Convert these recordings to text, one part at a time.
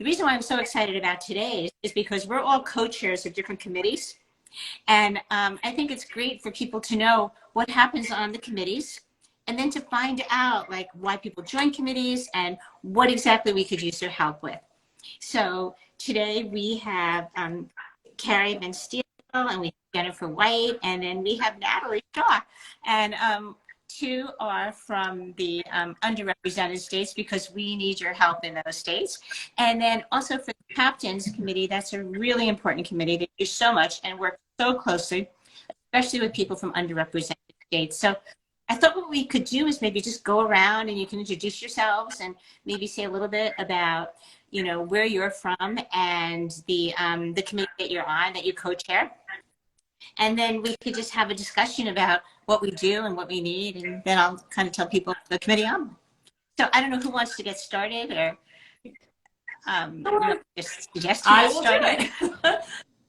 the reason why I'm so excited about today is because we're all co-chairs of different committees. And I think it's great for people to know what happens on the committees, and then to find out like why people join committees and what exactly we could use their help with. So today we have Carrie and Steen, and we have Jennifer White, and then we have Natalie Shaw. And two are from the underrepresented states, because we need your help in those states. And then also for the Captains Committee, that's a really important committee. They do so much and work so closely, especially with people from underrepresented states. So I thought what we could do is maybe just go around and you can introduce yourselves and maybe say a little bit about, you know, where you're from and the committee that you're on, that you co-chair. And then we could just have a discussion about what we do and what we need, and then I'll kind of tell people the committee on. So I don't know who wants to get started, or just suggest who gets started.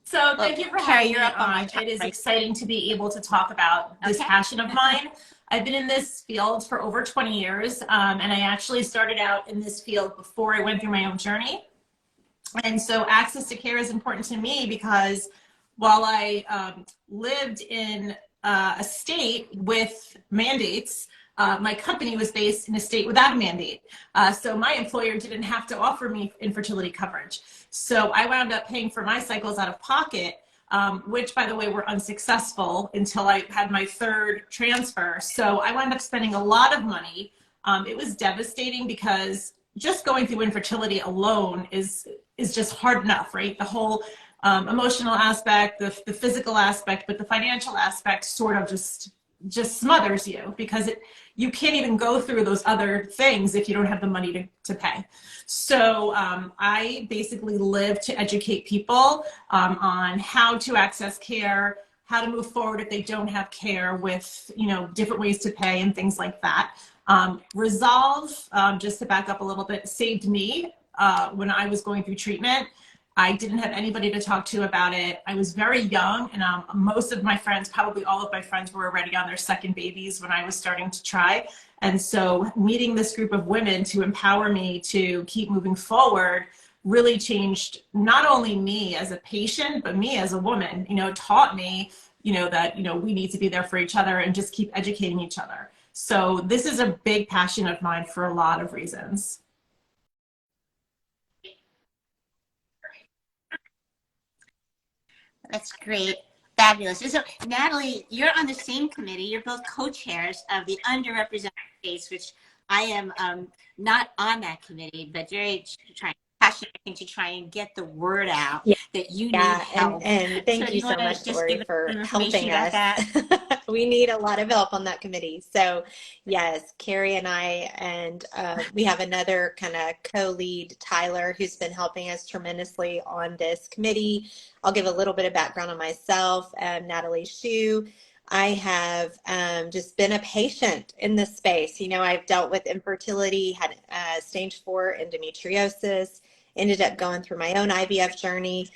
So thank you for having me on. It is exciting to be able to talk about this passion of mine. I've been in this field for over 20 years, and I actually started out in this field before I went through my own journey. And so access to care is important to me because while I lived in a state with mandates, my company was based in a state without a mandate. So my employer didn't have to offer me infertility coverage. So I wound up paying for my cycles out of pocket, which, by the way, were unsuccessful until I had my third transfer. So I wound up spending a lot of money. It was devastating because just going through infertility alone is just hard enough, right? The whole emotional aspect, the physical aspect, but the financial aspect sort of just smothers you, because you can't even go through those other things if you don't have the money to pay. So I basically live to educate people on how to access care, how to move forward if they don't have care, with, you know, different ways to pay and things like that. Resolve, just to back up a little bit, saved me when I was going through treatment. I didn't have anybody to talk to about it. I was very young, and most of my friends, probably all of my friends, were already on their second babies when I was starting to try. And so meeting this group of women to empower me to keep moving forward really changed not only me as a patient, but me as a woman. You know, it taught me, you know, that, you know, we need to be there for each other and just keep educating each other. So this is a big passion of mine for a lot of reasons. That's great. Fabulous. So Natalie, you're on the same committee. You're both co-chairs of the underrepresented states, which I am not on that committee, but very passionate, I think, to try and get the word out that you need help. And thank you so much, Lori, for helping us. We need a lot of help on that committee. So yes, Carrie and I, and we have another kind of co-lead, Tyler, who's been helping us tremendously on this committee. I'll give a little bit of background on myself. Natalie Shu. I have just been a patient in this space. You know, I've dealt with infertility, had stage 4 endometriosis, ended up going through my own IVF journey.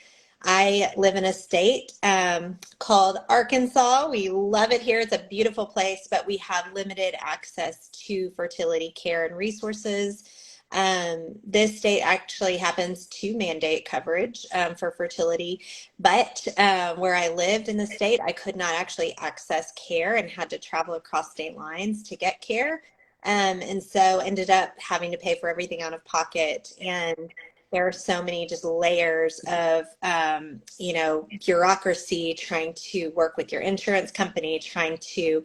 I live in a state called Arkansas. We love it here. It's a beautiful place, but we have limited access to fertility care and resources. This state actually happens to mandate coverage for fertility, but where I lived in the state, I could not actually access care and had to travel across state lines to get care. And so ended up having to pay for everything out of pocket. And there are so many just layers of, you know, bureaucracy, trying to work with your insurance company, trying to,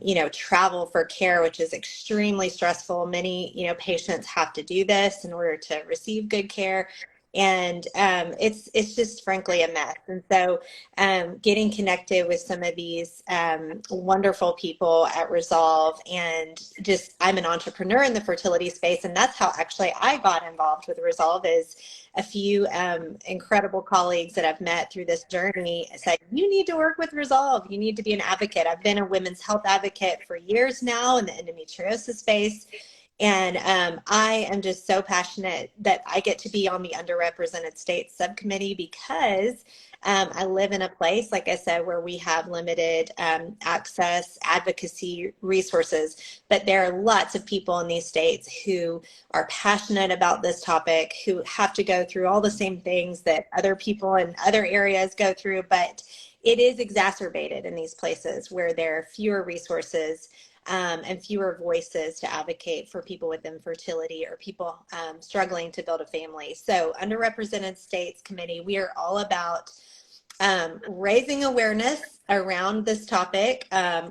you know, travel for care, which is extremely stressful. Many, you know, patients have to do this in order to receive good care. And it's just frankly a mess. And so getting connected with some of these wonderful people at Resolve, and just, I'm an entrepreneur in the fertility space, and that's how actually I got involved with Resolve. Is a few incredible colleagues that I've met through this journey said, you need to work with Resolve. You need to be an advocate. I've been a women's health advocate for years now in the endometriosis space. And I am just so passionate that I get to be on the underrepresented states subcommittee because I live in a place, like I said, where we have limited access, advocacy resources, but there are lots of people in these states who are passionate about this topic, who have to go through all the same things that other people in other areas go through, but it is exacerbated in these places where there are fewer resources and fewer voices to advocate for people with infertility or people struggling to build a family. So Underrepresented States Committee, we are all about raising awareness around this topic,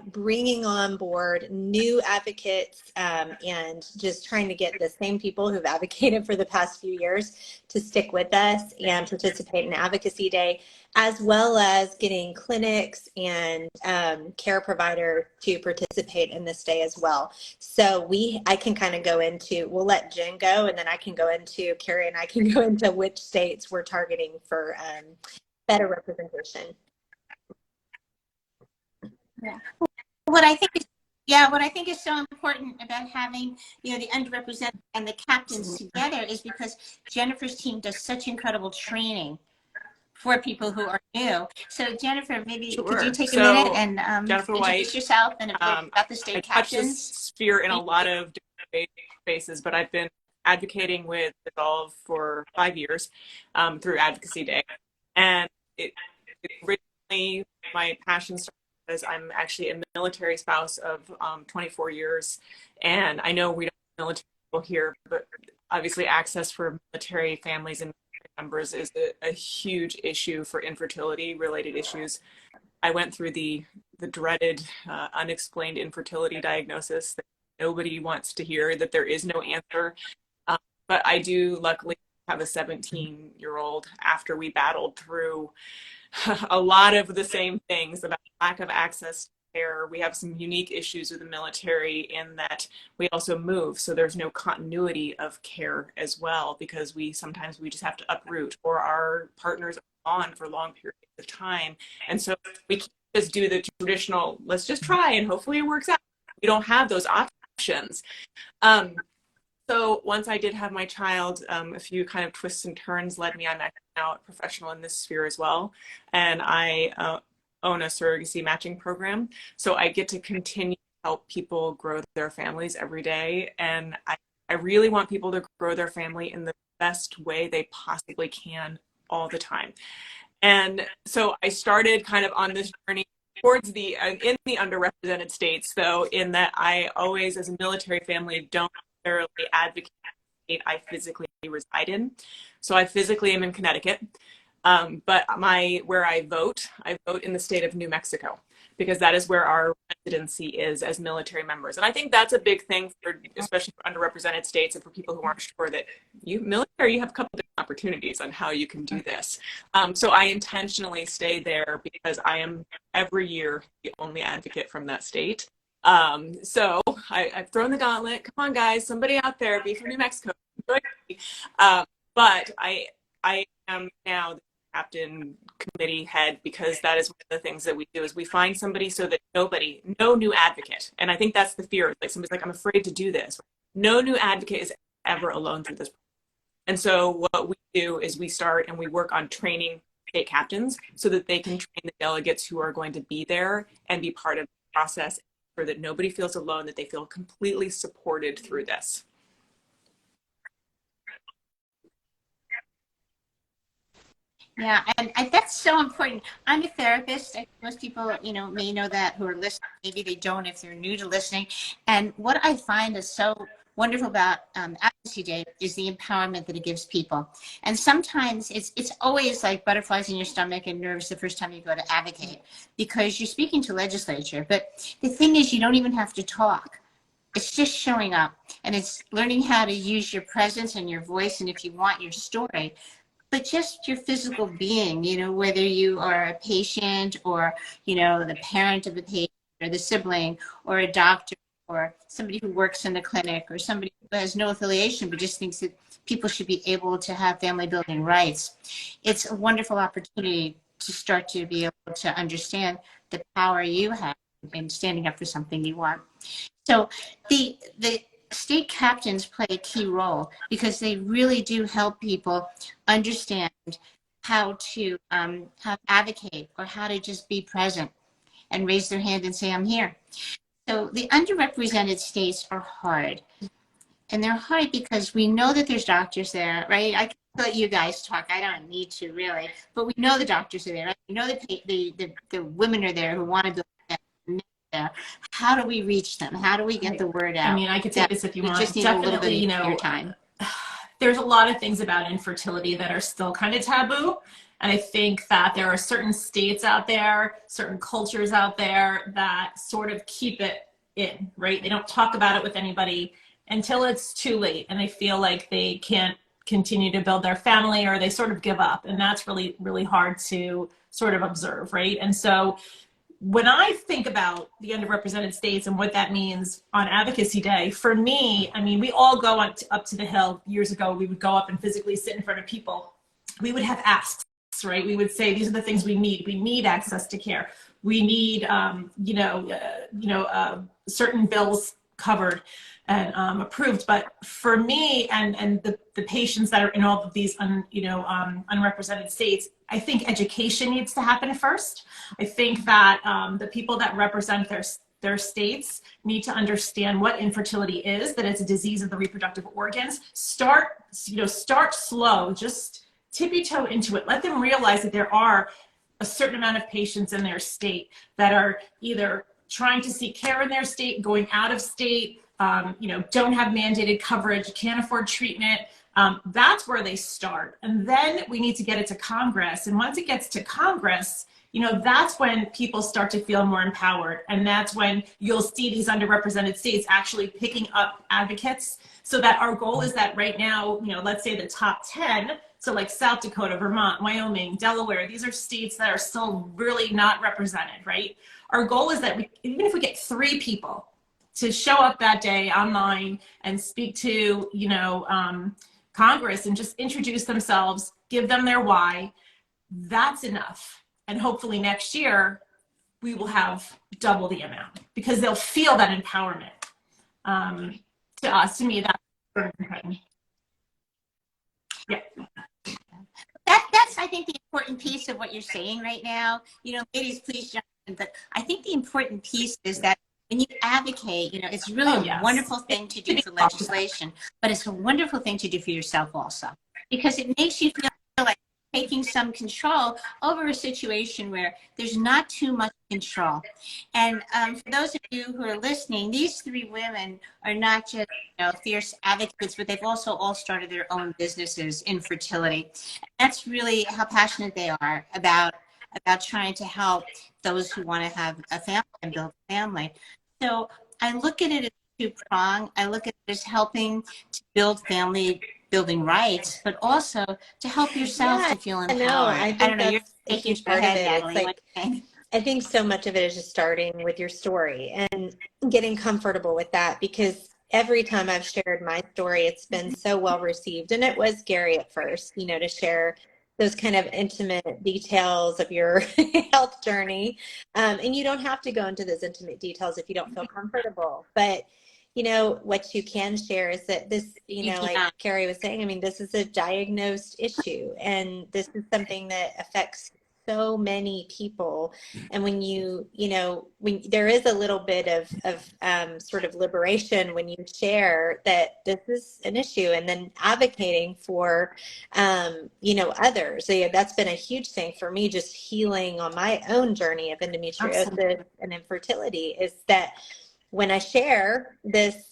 bringing on board new advocates, and just trying to get the same people who've advocated for the past few years to stick with us and participate in Advocacy Day, as well as getting clinics and care provider to participate in this day as well. So I can kind of go into, we'll let Jen go, and then I can go into, Carrie and I can go into which states we're targeting for better representation. Yeah. What I think is so important about having, the underrepresented and the captains together is because Jennifer's team does such incredible training for people who are new. So Jennifer, maybe could you take a minute and introduce yourself and about the state captains? I touch this sphere in a lot of different spaces, but I've been advocating with Evolve for 5 years through Advocacy Day. And it originally, my passion started because I'm actually a military spouse of 24 years. And I know we don't have military people here, but obviously access for military families and members is a huge issue for infertility related issues. I went through the dreaded unexplained infertility diagnosis that nobody wants to hear, that there is no answer. But I do luckily have a 17-year-old after we battled through a lot of the same things about lack of access to care. We have some unique issues with the military in that we also move, so there's no continuity of care as well, because sometimes we just have to uproot, or our partners are on for long periods of time, and so we can't just do the traditional let's just try and hopefully it works out. We don't have those options. So once I did have my child, a few kind of twists and turns led me. I'm actually now a professional in this sphere as well, and I own a surrogacy matching program. So I get to continue to help people grow their families every day, and I really want people to grow their family in the best way they possibly can all the time. And so I started kind of on this journey towards in the underrepresented states, though, in that I always, as a military family, don't necessarily advocate the state I physically reside in. So I physically am in Connecticut, but where I vote in the state of New Mexico, because that is where our residency is as military members. And I think that's a big thing especially for underrepresented states and for people who aren't sure that you have a couple different opportunities on how you can do this. So I intentionally stay there because I am every year the only advocate from that state. So I've thrown the gauntlet. Come on, guys, somebody out there, be from New Mexico. But I am now the captain committee head, because that is one of the things that we do is we find somebody so that no new advocate. And I think that's the fear. Like somebody's like, I'm afraid to do this. No new advocate is ever alone through this. And so what we do is we start and we work on training state captains so that they can train the delegates who are going to be there and be part of the process, so that nobody feels alone, that they feel completely supported through this. Yeah, and that's so important. I'm a therapist. Most people, may know that who are listening. Maybe they don't if they're new to listening. And what I find is so wonderful about Advocacy Day is the empowerment that it gives people. And sometimes it's always like butterflies in your stomach and nerves the first time you go to advocate, because you're speaking to legislature. But the thing is, you don't even have to talk. It's just showing up, and it's learning how to use your presence and your voice, and if you want your story, but just your physical being, whether you are a patient or, the parent of the patient or the sibling or a doctor or somebody who works in the clinic or somebody who has no affiliation but just thinks that people should be able to have family building rights. It's a wonderful opportunity to start to be able to understand the power you have in standing up for something you want. So the state captains play a key role because they really do help people understand how to advocate or how to just be present and raise their hand and say, I'm here. So the underrepresented states are hard. And they're hard because we know that there's doctors there, right? I can let you guys talk. I don't need to really, but we know the doctors are there. Right? We know that the women are there who want to build there. How do we reach them? How do we get the word out? I mean, I could take this if you want. Just need Definitely, a little bit you of know, your time. There's a lot of things about infertility that are still kind of taboo. And I think that there are certain states out there, certain cultures out there that sort of keep it in, right? They don't talk about it with anybody until it's too late. And they feel like they can't continue to build their family, or they sort of give up. And that's really, really hard to sort of observe, right? And so when I think about the underrepresented states and what that means on Advocacy Day, for me, I mean, we all go up to the Hill. Years ago, we would go up and physically sit in front of people. We would have asks, right? We would say, these are the things we need. We need access to care. We need, certain bills covered and approved. But for me and the patients that are in all of these unrepresented states, I think education needs to happen first. I think that the people that represent their states need to understand what infertility is, that it's a disease of the reproductive organs. Start slow, just tippy-toe into it. Let them realize that there are a certain amount of patients in their state that are either trying to seek care in their state, going out of state, don't have mandated coverage, can't afford treatment. That's where they start. And then we need to get it to Congress. And once it gets to Congress, that's when people start to feel more empowered. And that's when you'll see these underrepresented states actually picking up advocates. So that our goal is that right now, let's say the top 10, so like South Dakota, Vermont, Wyoming, Delaware, these are states that are still really not represented, right? Our goal is that even if we get 3 people to show up that day online and speak to, Congress and just introduce themselves, give them their why, that's enough. And hopefully next year we will have double the amount because they'll feel that empowerment. To me, that's important. Yeah. That's, I think, the important piece of what you're saying right now. Ladies, please jump in. But I think the important piece is that when you advocate, it's really a wonderful thing to do for legislation, but it's a wonderful thing to do for yourself also, because it makes you feel like taking some control over a situation where there's not too much control. And for those of you who are listening, these 3 women are not just fierce advocates, but they've also all started their own businesses in fertility. And that's really how passionate they are about trying to help those who want to have a family and build a family. So I look at it as 2-pronged. I look at it as helping to build family, building rights, but also to help yourself to feel empowered. I don't know. You're a huge part of it. Natalie. I think so much of it is just starting with your story and getting comfortable with that, because every time I've shared my story, it's been so well received. And it was scary at first, to share those kind of intimate details of your health journey. And you don't have to go into those intimate details if you don't feel comfortable. But, what you can share is that this, like Carrie was saying, I mean, this is a diagnosed issue, and this is something that affects so many people. And when when there is a little bit of sort of liberation when you share that this is an issue, and then advocating for others. So that's been a huge thing for me, just healing on my own journey of endometriosis and infertility, is that when I share this,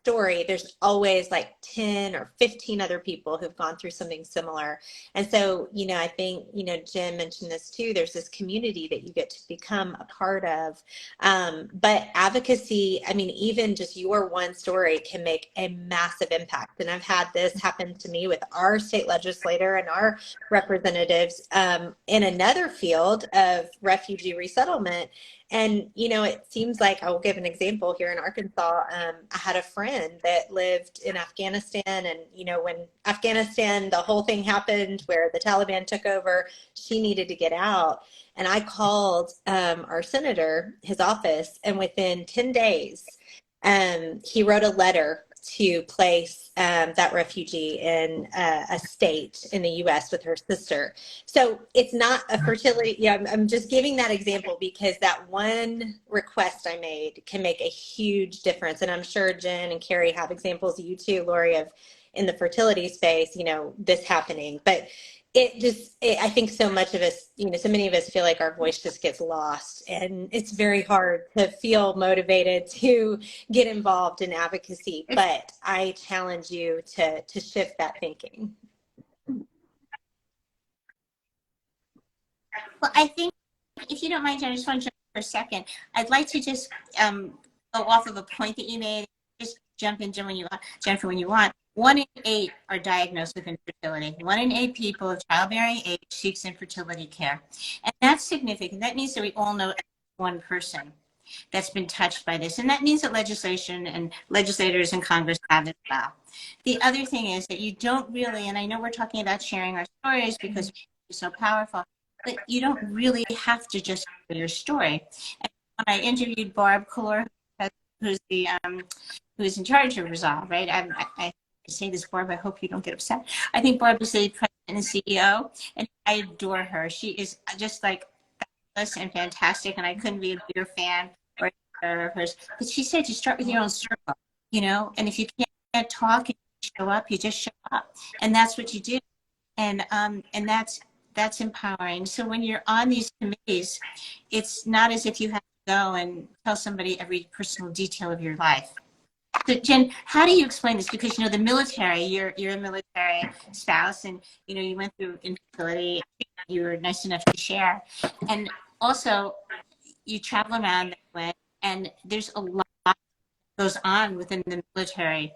story, there's always like 10 or 15 other people who've gone through something similar. And so, I think, Jim mentioned this too, there's this community that you get to become a part of. But advocacy, I mean, even just your one story can make a massive impact. And I've had this happen to me with our state legislator and our representatives in another field of refugee resettlement. And, it seems like, I'll give an example here in Arkansas. I had a friend that lived in Afghanistan, and, when Afghanistan, the whole thing happened where the Taliban took over, she needed to get out. And I called our senator, his office, and within 10 days, he wrote a letter to place that refugee in a state in the US with her sister. So it's not a fertility, yeah, I'm just giving that example because that one request I made can make a huge difference. And I'm sure Jen and Carrie have examples, you too, Lori, of in the fertility space, you know, this happening. But I think so much of us, you know, so many of us feel like our voice just gets lost, and it's very hard to feel motivated to get involved in advocacy. But I challenge you to shift that thinking. Well, I think if you don't mind, Jen, I just want to jump in for a second. I'd like to just go off of a point that you made. Just jump in, Jen, Jennifer, when you want. 1 in 8 are diagnosed with infertility. 1 in 8 people of childbearing age seeks infertility care. And that's significant. That means that we all know one person that's been touched by this. And that means that legislation and legislators in Congress have as well. The other thing is that you don't really, and I know we're talking about sharing our stories because it's so powerful, but you don't really have to just share your story. And when I interviewed Barb Kohler, who's in charge of Resolve, right? I say this, Barb, I hope you don't get upset. I think Barb is the president and CEO, and I adore her. She is just like fabulous and fantastic, and I couldn't be a bigger fan of hers. But she said, you start with your own circle, you know, and if you can't talk and show up, you just show up, and that's what you do, and that's empowering. So when you're on these committees, it's not as if you have to go and tell somebody every personal detail of your life. So Jen, how do you explain this? Because, you know, the military, you're a military spouse, and, you know, you went through infertility, you were nice enough to share. And also, you travel around that way, and there's a lot that goes on within the military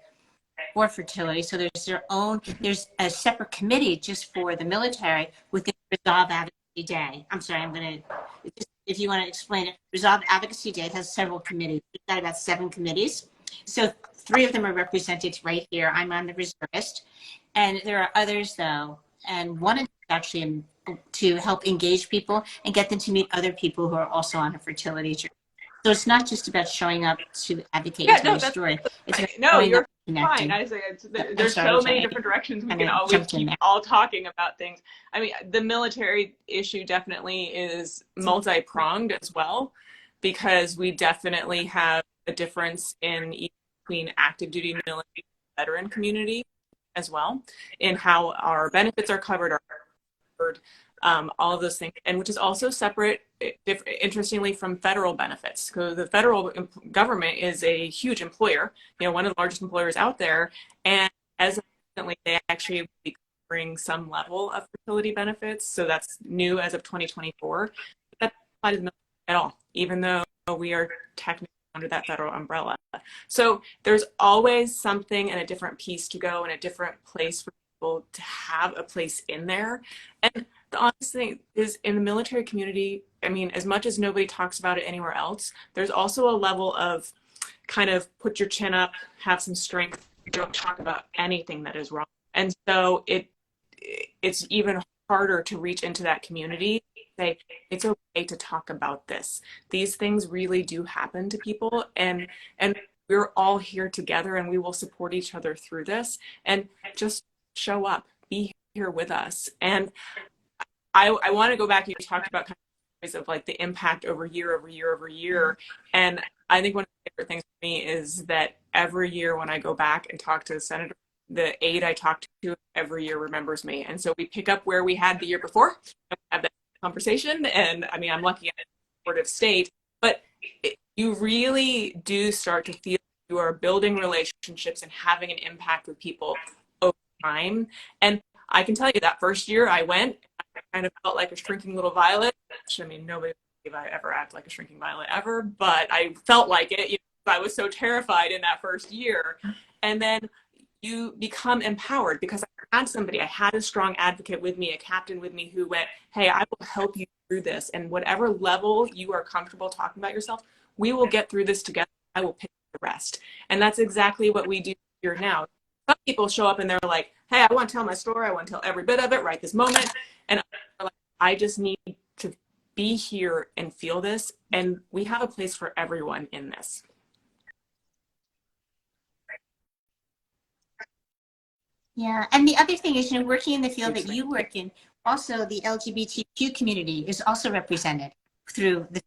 for fertility. So there's a separate committee just for the military within Resolve Advocacy Day. I'm sorry, if you want to explain it, Resolve Advocacy Day has several committees. We've got about 7 committees. So 3 of them are represented right here. I'm on the reservist, and there are others though. And one is actually to help engage people and get them to meet other people who are also on a fertility journey. So it's not just about showing up to advocate and tell your story. It's about you're fine. I say there's so many different directions we can always keep all talking about things. I mean, the military issue definitely is multi-pronged as well, because we definitely have a difference between active duty military and veteran community as well, in how our benefits are covered, all of those things, and which is also separate, interestingly, from federal benefits. So the federal government is a huge employer, you know, one of the largest employers out there, and as recently they actually bring some level of fertility benefits. So that's new as of 2024. But that doesn't apply to the military at all, even though we are technically under that federal umbrella. So there's always something and a different piece to go and a different place for people to have a place in there. And the honest thing is, in the military community, I mean, as much as nobody talks about it anywhere else, there's also a level of kind of put your chin up, have some strength, don't talk about anything that is wrong. And so it's even harder to reach into that community, say, it's okay to talk about this. These things really do happen to people, and we're all here together, and we will support each other through this, and just show up, be here with us. And I want to go back, you talked about kind of like the impact over year. And I think one of the favorite things for me is that every year when I go back and talk to the senator, the aide I talk to every year remembers me. And so we pick up where we had the year before, and we have that conversation. And I mean, I'm lucky in a supportive state, but you really do start to feel you are building relationships and having an impact with people over time. And I can tell you that first year I went, I kind of felt like a shrinking little violet. I mean, nobody would believe I ever act like a shrinking violet ever, but I felt like it. You know, I was so terrified in that first year. And then you become empowered because I had a strong advocate with me, a captain with me who went, hey, I will help you through this. And whatever level you are comfortable talking about yourself, we will get through this together. I will pick the rest. And that's exactly what we do here now. Some people show up and they're like, hey, I want to tell my story. I want to tell every bit of it right this moment. And I'm like, I just need to be here and feel this. And we have a place for everyone in this. Yeah, and the other thing is, working in the field that you work in, also the LGBTQ community is also represented through the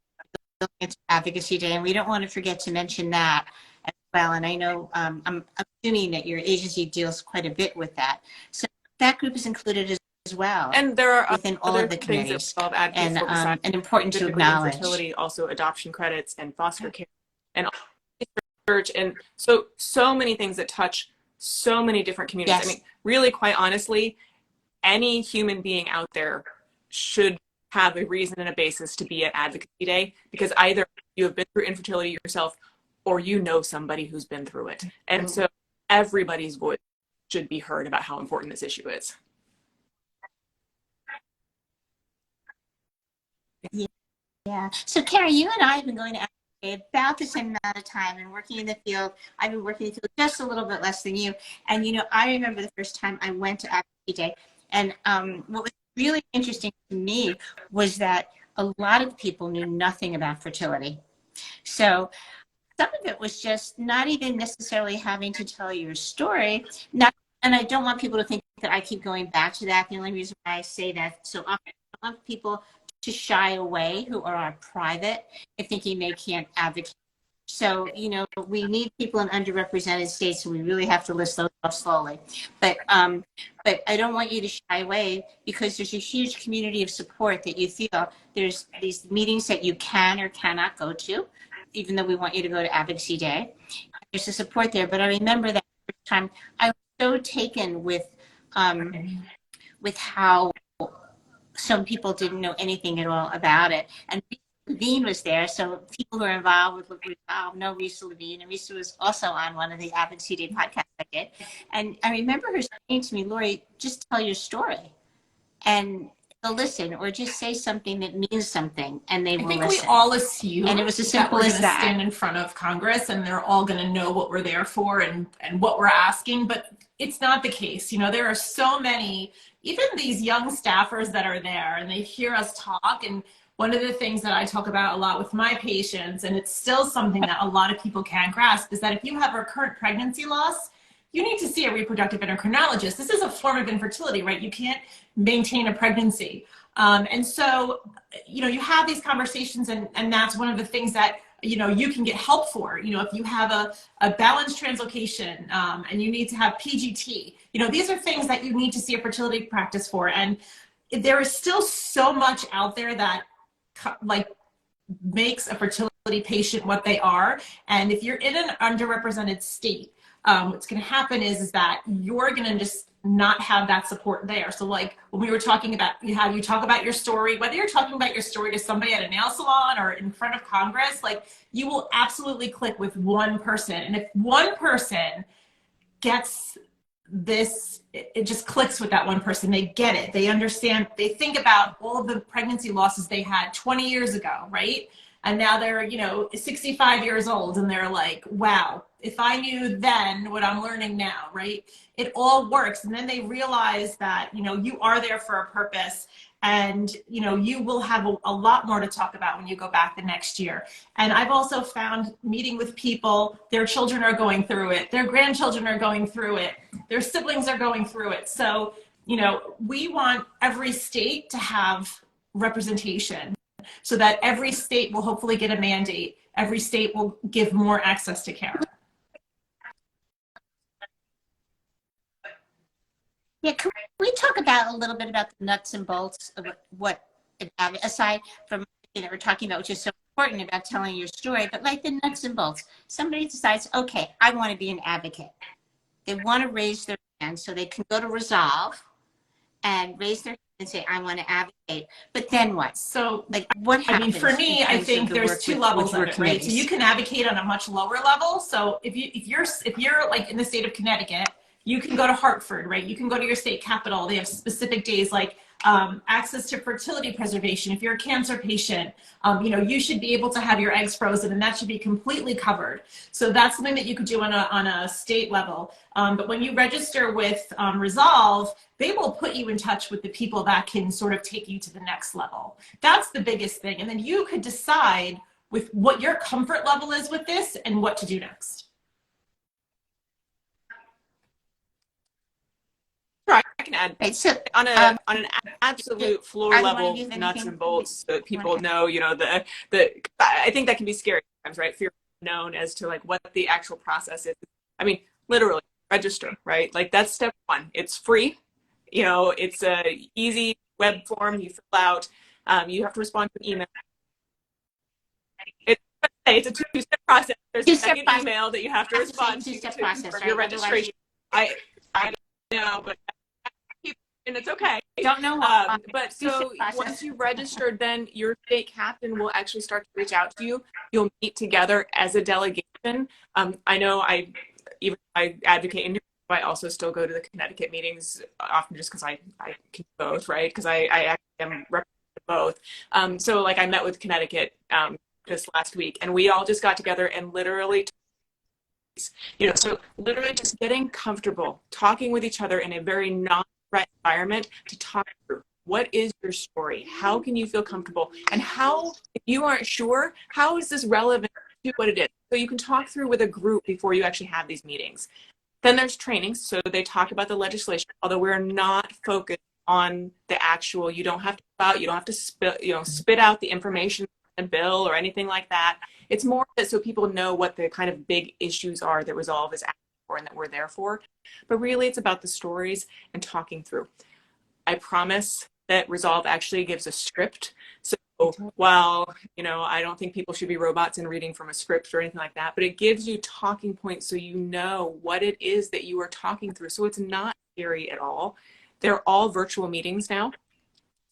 Advocacy Day, and we don't want to forget to mention that as well. And I know I'm assuming that your agency deals quite a bit with that, so that group is included as well. And there are within all other of the things committees, that involve advocates for and important to acknowledge. Infertility, also adoption credits and foster care, and research, and so many things that touch so many different communities. Yes. I mean, really, quite honestly, any human being out there should have a reason and a basis to be at Advocacy Day, because either you have been through infertility yourself or you know somebody who's been through it. And so everybody's voice should be heard about how important this issue is. Yeah. So Carrie, you and I have been going to Advocacy about the same amount of time and working in the field. I've been working in the field just a little bit less than you. And, I remember the first time I went to Advocacy Day. And what was really interesting to me was that a lot of people knew nothing about fertility. So some of it was just not even necessarily having to tell your story. And I don't want people to think that I keep going back to that. The only reason why I say that so often, I want people to shy away who are private and thinking they can't advocate. So, we need people in underrepresented states, and we really have to list those off slowly. But I don't want you to shy away, because there's a huge community of support that you feel. There's these meetings that you can or cannot go to, even though we want you to go to Advocacy Day. There's a support there. But I remember that first time I was so taken with how some people didn't know anything at all about it. And Levine was there, so people who are involved with Resolve know Risa Levine, and Risa was also on one of the Advocacy Day podcasts I did. And I remember her saying to me, Lori, just tell your story, and they'll listen, or just say something that means something, and they will listen. I think we all assume, and it was as simple as that. Stand in front of Congress, and they're all going to know what we're there for and what we're asking, but it's not the case. There are so many, even these young staffers that are there, and they hear us talk. And one of the things that I talk about a lot with my patients, and it's still something that a lot of people can't grasp, is that if you have recurrent pregnancy loss, you need to see a reproductive endocrinologist. This is a form of infertility, right? You can't maintain a pregnancy. And so, you have these conversations, and that's one of the things that, you can get help for. If you have a balanced translocation, and you need to have PGT, these are things that you need to see a fertility practice for. And there is still so much out there that makes a fertility patient what they are. And if you're in an underrepresented state, what's going to happen is that you're going to just not have that support there. So like when we were talking about how you talk about your story, whether you're talking about your story to somebody at a nail salon or in front of Congress, like you will absolutely click with one person. And if one person gets this, it just clicks with that one person. They get it. They understand. They think about all of the pregnancy losses they had 20 years ago, right? And now they're, 65 years old, and they're like, wow, if I knew then what I'm learning now, right? It all works. And then they realize that, you are there for a purpose, and, you will have a lot more to talk about when you go back the next year. And I've also found meeting with people, their children are going through it, their grandchildren are going through it, their siblings are going through it. So, we want every state to have representation, so that every state will hopefully get a mandate. Every state will give more access to care. Yeah, can we talk about a little bit about the nuts and bolts of what, aside from that we're talking about, which is so important about telling your story, but like the nuts and bolts. Somebody decides, okay, I want to be an advocate. They want to raise their hand so they can go to Resolve and raise their hand and say, I want to advocate. But then what? So, like, what happens? For me, I think there's two levels of it, right? So you can advocate on a much lower level. So if you're like in the state of Connecticut, you can go to Hartford, right? You can go to your state capital. They have specific days like access to fertility preservation. If you're a cancer patient, you should be able to have your eggs frozen, and that should be completely covered. So that's something that you could do on a state level. But when you register with Resolve, they will put you in touch with the people that can sort of take you to the next level. That's the biggest thing. And then you could decide with what your comfort level is with this and what to do next. can add Right. So on an absolute floor either one of level you have nuts anything and bolts so that you people want to know, you know, the I think that can be scary sometimes, right? Fear known as to like what the actual process is. I mean, literally register, right? Like that's step one. It's free. You know, it's a easy web form you fill out. You have to respond to an email. It's a two-step process. There's a second email that you have to respond to process, for your registration. I know, but and it's okay. Don't know. But so once you registered, then your state captain will actually start to reach out to you. You'll meet together as a delegation. I know I advocate in. I also still go to the Connecticut meetings often just because I can both, right? Because I actually am representing both. So like I met with Connecticut just last week, and we all just got together and literally, you know, so literally just getting comfortable talking with each other in a very non-threat environment to talk through what is your story, how can you feel comfortable, and how, if you aren't sure, how is this relevant to what it is, so you can talk through with a group before you actually have these meetings. Then there's trainings, so they talk about the legislation, although we're not focused on the actual, you don't have to spit out the information in a bill or anything like that. It's more that so people know what the kind of big issues are that Resolve is asking for and that we're there for. But really it's about the stories and talking through. I promise that Resolve actually gives a script. So while, you know, I don't think people should be robots and reading from a script or anything like that, but it gives you talking points so you know what it is that you are talking through. So it's not scary at all. They're all virtual meetings now.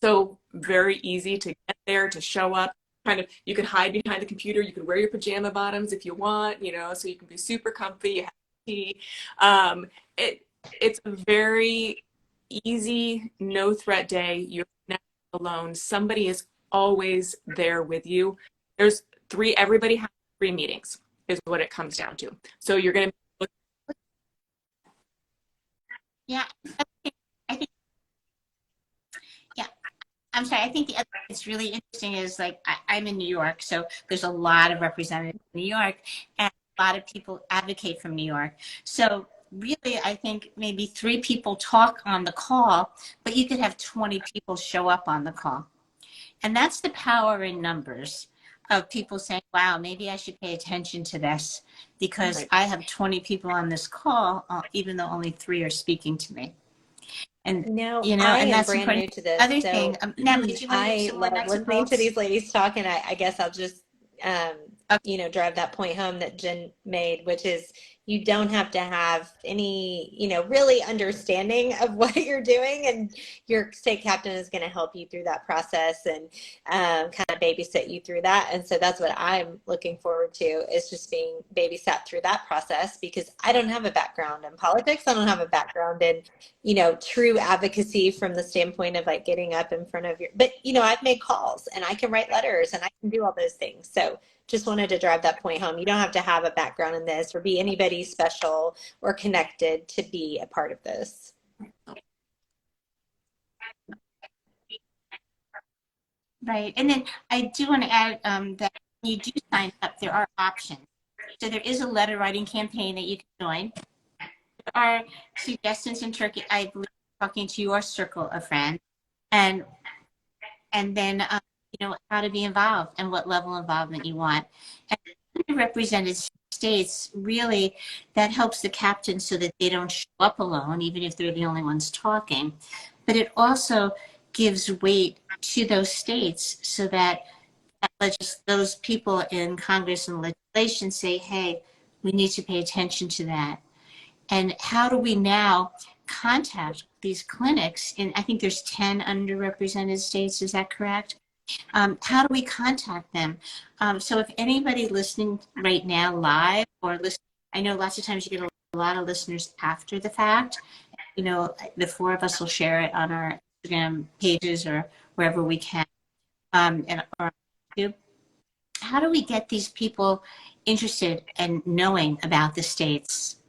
So very easy to get there, to show up. Kind of, you can hide behind the computer. You can wear your pajama bottoms if you want, you know, so you can be super comfy. You have tea. It's a very easy, no threat day. You're never alone. Somebody is always there with you. Everybody has 3 meetings is what it comes down to. So you're going to. Yeah, I think. Yeah, I'm sorry. I think the other thing that's really interesting is like I'm in New York, so there's a lot of representatives in New York, and a lot of people advocate from New York. So really, I think maybe 3 people talk on the call, but you could have 20 people show up on the call. And that's the power in numbers of people saying, wow, maybe I should pay attention to this because Right. I have 20 people on this call, even though only 3 are speaking to me. And, No, you know, I and am that's brand important. new to this. Other So thing, Natalie, did you want to give I some more love nuts and listening to bolts? these ladies talk, and I guess I'll just, Okay. you know, drive that point home that Jen made, which is you don't have to have any, you know, really understanding of what you're doing, and your state captain is going to help you through that process and kind of babysit you through that. And so that's what I'm looking forward to, is just being babysat through that process, because I don't have a background in politics. I don't have a background in, you know, true advocacy from the standpoint of like getting up in front of but you know, I've made calls and I can write letters and I can do all those things. So just wanted to drive that point home. You don't have to have a background in this or be anybody special or connected to be a part of this. Right. And then I do want to add that when you do sign up, there are options. So there is a letter writing campaign that you can join. There are suggestions in Turkey, I believe, talking to your circle of friends, and then you know, how to be involved and what level of involvement you want. And underrepresented states, really, that helps the captain so that they don't show up alone, even if they're the only ones talking. But it also gives weight to those states so that those people in Congress and legislation say, hey, we need to pay attention to that. And how do we now contact these clinics? And I think there's 10 underrepresented states, is that correct? How do we contact them? So if anybody listening right now live or listening, I know lots of times you get a lot of listeners after the fact. You know, the 4 of us will share it on our Instagram pages or wherever we can, and or YouTube. How do we get these people interested and knowing about the states?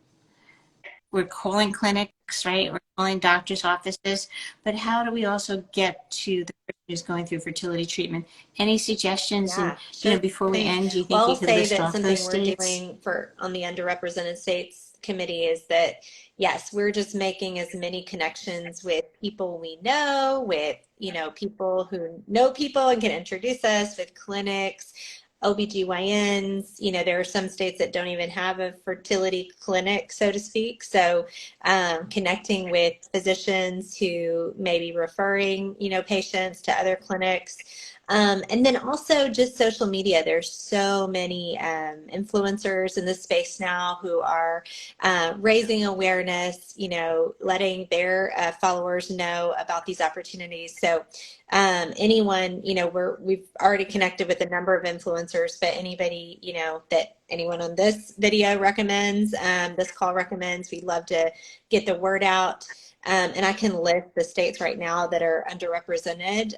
We're calling clinics, right? We're calling doctors' offices, but how do we also get to the person who's going through fertility treatment? Any suggestions? Yeah, And sure you know, before we thing. end, do you think Well, you I'll could say list that off something those we're states? doing on the underrepresented states committee is that, yes, we're just making as many connections with people we know, with, people who know people and can introduce us, with clinics, OBGYNs. There are some states that don't even have a fertility clinic, so to speak. So connecting with physicians who may be referring, patients to other clinics. And then also just social media. There's so many influencers in this space now who are raising awareness, letting their followers know about these opportunities. So anyone, we've already connected with a number of influencers, but anybody, that anyone on this video recommends, this call recommends, we'd love to get the word out. And I can list the states right now that are underrepresented.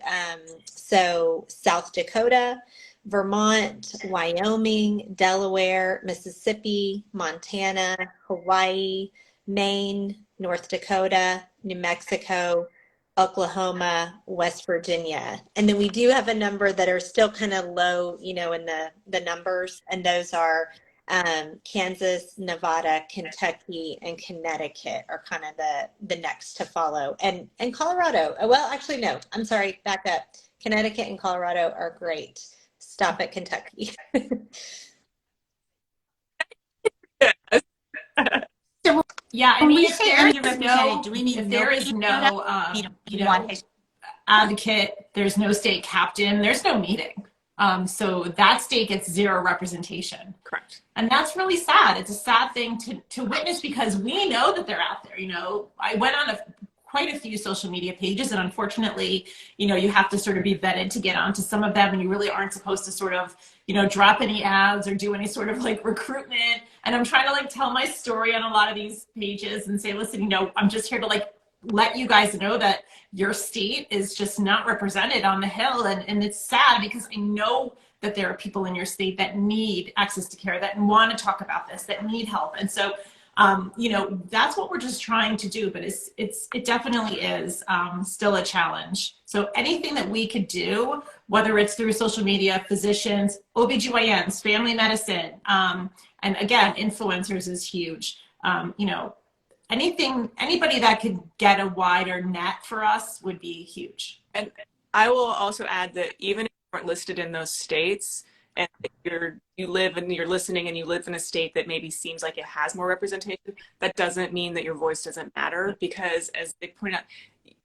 So South Dakota, Vermont, Wyoming, Delaware, Mississippi, Montana, Hawaii, Maine, North Dakota, New Mexico, Oklahoma, West Virginia. And then we do have a number that are still kind of low, in the numbers, and those are Kansas, Nevada, Kentucky, and Connecticut are kind of the next to follow. And Colorado, well, actually, no, I'm sorry, back up. Connecticut and Colorado are great. Stop at Kentucky. Yeah, I mean, if there is no advocate, there's no state captain, there's no meeting. So that state gets zero representation. Correct. And that's really sad. It's a sad thing to witness, because we know that they're out there. I went on quite a few social media pages, and unfortunately, you have to sort of be vetted to get onto some of them, and you really aren't supposed to sort of, drop any ads or do any sort of recruitment. And I'm trying to tell my story on a lot of these pages and say, listen, I'm just here to let you guys know that your state is just not represented on the Hill. And it's sad, because I know that there are people in your state that need access to care, that want to talk about this, that need help. And so, that's what we're just trying to do, but it definitely is still a challenge. So anything that we could do, whether it's through social media, physicians, OBGYNs, family medicine, and again, influencers is huge. Anybody that could get a wider net for us would be huge. And I will also add that even if you aren't listed in those states, and you live and you're listening and you live in a state that maybe seems like it has more representation, that doesn't mean that your voice doesn't matter, because as they point out,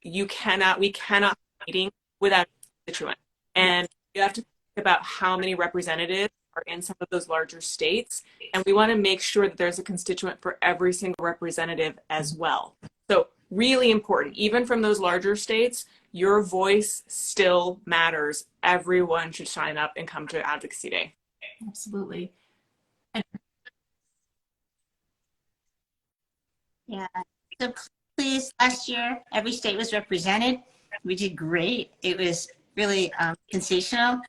we cannot have a meeting without a constituent. And you have to think about how many representatives are in some of those larger states. And we want to make sure that there's a constituent for every single representative as well. So really important, even from those larger states, your voice still matters. Everyone should sign up and come to Advocacy Day. Absolutely. Yeah. So please, last year, every state was represented. We did great. It was really sensational.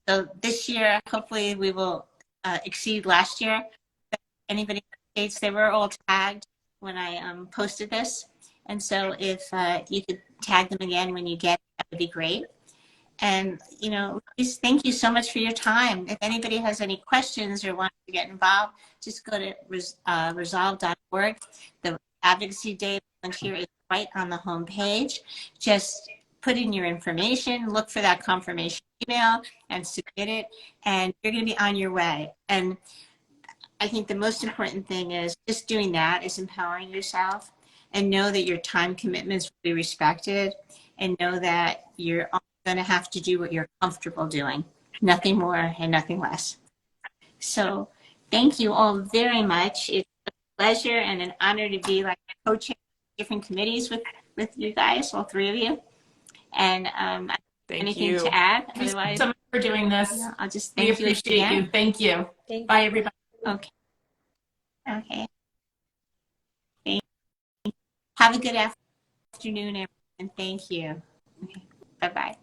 So this year, hopefully we will exceed last year. Anybody in the states, they were all tagged when I posted this. And so if you could tag them again when you get it, that would be great. And, please, thank you so much for your time. If anybody has any questions or wants to get involved, just go to resolve.org. The Advocacy Day volunteer is right on the home page. Just put in your information, look for that confirmation email, and submit it, and you're going to be on your way. And I think the most important thing is just doing that is empowering yourself, and know that your time commitments will be respected, and know that you're going to have to do what you're comfortable doing, nothing more and nothing less. So thank you all very much. It's a pleasure and an honor to be coaching different committees with you guys, all three of you. And anything to add? Thank you so much for doing this. Yeah, I'll just thank you. We appreciate you. Thank you. Bye, everybody. Okay. Okay. Have a good afternoon, everyone. Thank you. Okay. Bye-bye.